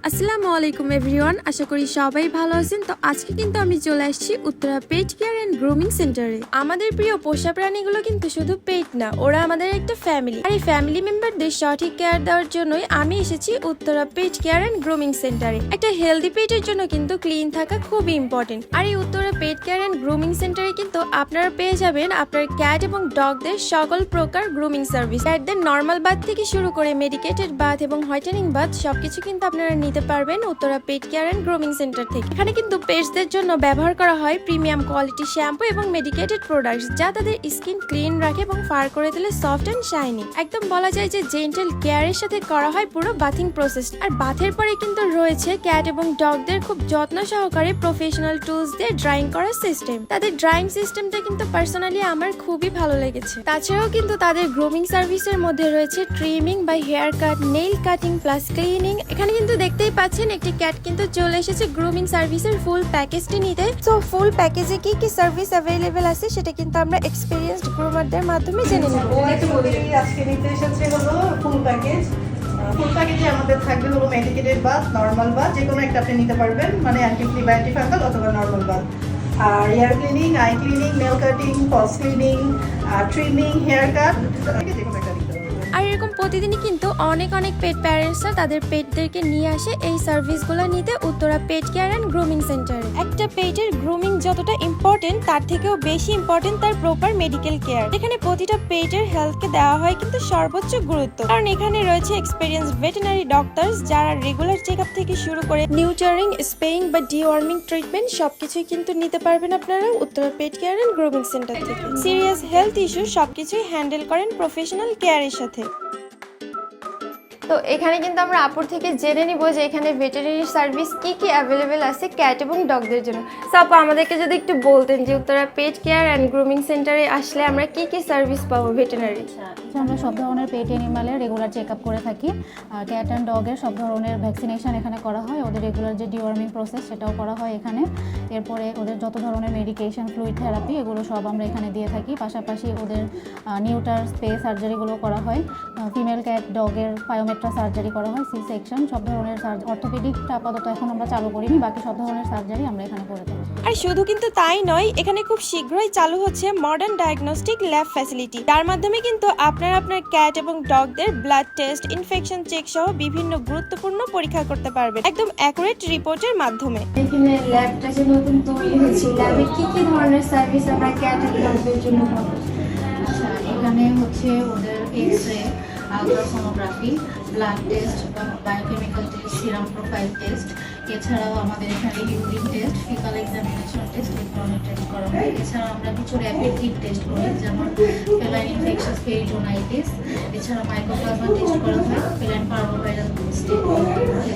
আসসালামু আলাইকুম এভরিওয়ান, আশা করি সবাই ভালো আছেন। তো আজকে কিন্তু আমি চলে আসছি Uttara pet care and grooming সেন্টারে। আমাদের প্রিয় পোষা প্রাণীগুলো কিন্তু শুধু পেট না, ওরা আমাদের একটা ফ্যামিলি। আর এই ফ্যামিলি মেম্বারদের সঠিক কেয়ার দেওয়ার জন্যই আমি এসেছি Uttara pet care and grooming সেন্টারে। একটা হেলদি পেটের জন্য কিন্তু ক্লিন থাকা খুবই ইম্পর্টেন্ট। আর এই Uttara pet care and grooming সেন্টারে কিন্তু আপনারা পেয়ে যাবেন আপনার ক্যাট এবং ডগদের সকল প্রকার গ্রুমিং সার্ভিস। ক্যাটদের নর্মাল বাথ থেকে শুরু করে মেডিকেটেড বাথ এবং হোয়াইটেনিং বাথ সবকিছু কিন্তু আপনারা নিতে পারবেন Uttara pet care and grooming centre থেকে। এখানে কিন্তু পেটসদের জন্য ব্যবহার করা হয় প্রিমিয়াম কোয়ালিটি শ্যাম্পু এবং মেডিকেটেড প্রোডাক্টস, যা তাদের স্কিন ক্লিন রাখে এবং ফার করে তোলে সফট এন্ড শাইনি। একদম বলা যায় যে জেন্টাল কেয়ারের সাথে করা হয় পুরো বাথিং প্রসেস। আর বাথের পরে কিন্তু রয়েছে ক্যাট এবং ডগদের খুব যত্ন সহকারে প্রফেশনাল টুলস দিয়ে ড্রাইং করার সিস্টেম। তাদের ড্রাইং সিস্টেমটা কিন্তু পার্সোনালি আমার খুবই ভালো লেগেছে। তাছাড়াও কিন্তু তাদের গ্রুমিং সার্ভিসের মধ্যে রয়েছে ট্রিমিং বা hair cut, nail cutting plus cleaning. এখানে কিন্তু দেখতেই পাচ্ছেন একটি ক্যাট কিন্তু চলে এসেছে গ্রুমিং সার্ভিসের ফুল প্যাকেজটি নিতে। তো ফুল প্যাকেজে কি কি সার্ভিস অ্যাভেলেবেল আছে সেটা কিন্তু আমরা এক্সপেরিয়েন্সড গ্রুমারদের মাধ্যমে জেনে নেব। আজকে নিতে এসেছে হলো ফুল প্যাকেজ। ফুল প্যাকেজে আমাদের থাকবে হলো মেডিকেটেড বাথ, নর্মাল বাথ, যে কোনো একটা আপনি নিতে পারবেন, মানে অ্যান্টি বা অ্যান্টি ফাঙ্গাল অথবা নর্মাল বাথ। আর hair cleaning, eye cleaning, nail cutting, falls cleaning, trimming, hair cut, যে কোনো একটা নিতে পারবেন। আর এরকম প্রতিদিনই কিন্তু অনেক পেট প্যারেন্টসরা তাদের পেটদেরকে নিয়ে আসে এই সার্ভিসগুলো নিতে Uttara pet care and grooming সেন্টারে। একটা পেটের গ্রুমিং যতটা ইম্পর্টেন্ট, তার থেকেও বেশি ইম্পর্টেন্ট তার প্রপার মেডিকেল কেয়ার। এখানে প্রতিটা পেটের হেলথকে দেওয়া হয় কিন্তু সর্বোচ্চ গুরুত্ব, কারণ এখানে রয়েছে এক্সপেরিয়েন্সড ভেটেরিনারি ডক্টরস, যারা রেগুলার চেক আপ থেকে শুরু করে নিউটারিং, স্পেইং বা ডিওয়ার্মিং ট্রিটমেন্ট সবকিছুই কিন্তু নিতে পারবেন আপনারা Uttara pet care and grooming centre থেকে। সিরিয়াস হেলথ ইস্যু সবকিছুই হ্যান্ডেল করেন প্রফেশনাল কেয়ারের সাথে। তো এখানে কিন্তু আমরা আপুর থেকে জেনে নিব যে এখানে ভেটেরিনারি সার্ভিস কি কি অ্যাভেলেবেল আছে ক্যাট এবং ডগদের জন্য। সো আপু, আমাদেরকে যদি একটু বলতেন যে Uttara pet care and grooming সেন্টারে আসলে আমরা কি কি সার্ভিস পাবো ভেটেরিনারি? আমরা সব ধরনের পেট অ্যানিমালের রেগুলার চেক আপ করে থাকি। ক্যাট অ্যান্ড ডগের সব ধরনের ভ্যাকসিনেশন এখানে করা হয়, ওদের রেগুলার যে ডিওয়ার্মিং প্রসেস সেটাও করা হয় এখানে। এরপরে ওদের যত ধরনের মেডিকেশন, ফ্লুইড থেরাপি, এগুলো সব আমরা এখানে দিয়ে থাকি। পাশাপাশি ওদের নিউটার স্পে সার্জারিগুলো করা হয়। ফিমেল ক্যাট ডগের পায়োমেট্রা সার্জারি করা হয়, সি সেকশন, সব ধরনের অর্থোপেডিকটা আপাতত এখন আমরা চালু করিনি, বাকি সব ধরনের সার্জারি আমরা এখানে করে থাকি। আর শুধু কিন্তু তাই নয়, এখানে খুব শীঘ্রই চালু হচ্ছে মডার্ন ডায়াগনস্টিক ল্যাব ফ্যাসিলিটি, যার মাধ্যমে কিন্তু আপনার ক্যাট এবং ডগদের ব্লাড টেস্ট, ইনফেকশন চেক সহ বিভিন্ন গুরুত্বপূর্ণ পরীক্ষা করতে পারবেন একদম অ্যাকুরেট রিপোর্টের মাধ্যমে। এখানে ল্যাবটা যে নতুন তৈরি হয়েছে, ল্যাবে কি কি ধরনের সার্ভিস আমরা ক্যাট এন্ড ডগদের জন্য পাবো? আচ্ছা, এখানে হচ্ছে ওদের x ray, ultrasonography, blood test, biochemical test, serum profile test, এছাড়াও আমাদের এখানে urine test, faecal examination test, এই ধরনের টেস্ট করা হয়। এছাড়াও আমরা কিছু র্যাপিড কিট টেস্ট করি, যেমন ফেলাইন ইনফেকশাস পেরিটোনাইটিস, এছাড়া মাইক্রোপ্লাজমা টেস্ট করা হয়, ফেলাইন পার্ভোভাইরাস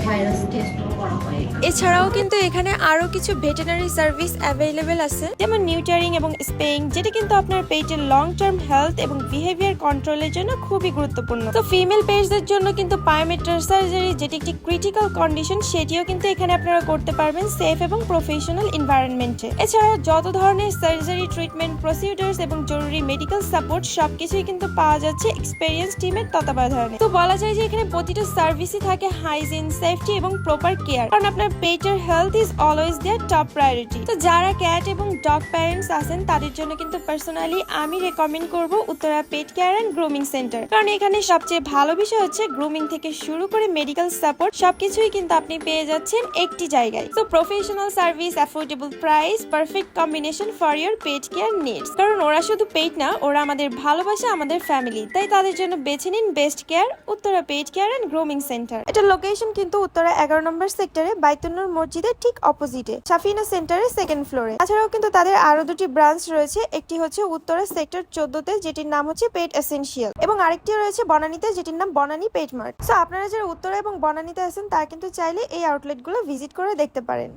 ভাইরাস টেস্টও করা হয়। এছাড়াও কিন্তু এখানে আরো কিছু ভেটেরিনারি সার্ভিস অ্যাভেলেবেল আছে, যেমন নিউটারিং এবং স্পেইং, যেটা কিন্তু আপনার পেটের লং টার্ম হেলথ এবং বিহেভিয়ার কন্ট্রোলের জন্য খুবই গুরুত্বপূর্ণ। তো ফিমেল পেটসদের জন্য কিন্তু পায়োমেট্রা সার্জারি, যেটি একটি ক্রিটিক্যাল কন্ডিশন, সেটিও কিন্তু এখানে আপনারা করতে পারবেন সেফ এবং প্রফেশনাল এনভায়রনমেন্টে। এছাড়াও যত ধরনের সার্জারি, ট্রিটমেন্ট, প্রসিডিউরস এবং জরুরি মেডিকেল সাপোর্ট সবকিছুই কিন্তু পাওয়া যাচ্ছে এক্সপেরিয়েন্স টিমের তত্ত্বাবধানে। তো বলা যায় যে এখানে প্রতিটা সার্ভিসই থাকে হাইজিন, সেফটি এবং প্রপার কেয়ার, কারণ আপনার পেটের health is always their top priority. তো যারা ক্যাট এবং ডগ প্যারেন্টস আছেন তাদের জন্য কিন্তু পার্সোনালি আমি রেকমেন্ড করব Uttara pet care and grooming centre, কারণ এখানে সবচেয়ে ভালো বিষয় হচ্ছে গ্রুমিং থেকে শুরু করে মেডিকেল সাপোর্ট সবকিছুই কিন্তু আপনি পেয়ে যাচ্ছেন একটি জায়গায়। তো professional service, affordable price, perfect combination for your pet care needs. কারণ ওরা শুধু পেট না, ওরা আমাদের ভালোবাসা, আমাদের ফ্যামিলি, তাই তাদের জন্য বেছে নিন best care Uttara pet care and grooming centre. এটা লোকেশন কিন্তু উত্তরা 11 নম্বর সেক্টরে বাইতুন্নুর মসজিদের ঠিক অপোজিটে, শাফিনা সেন্টারের সেকেন্ড ফ্লোরে। তাছাড়াও কিন্তু তাদের আরো দুটি ব্রাঞ্চ রয়েছে, একটি হচ্ছে উত্তরা সেক্টর 14তে, যেটির নাম হচ্ছে পেট এসেনশিয়াল, এবং আরেকটি রয়েছে বনানীতে, যেটির নাম বনানী পেট মার্ট। সো আপনারা যারা উত্তরা এবং বনানীতে আছেন তারা কিন্তু চাইলে এই আউটলেটগুলো ভিজিট করে দেখতে পারেন।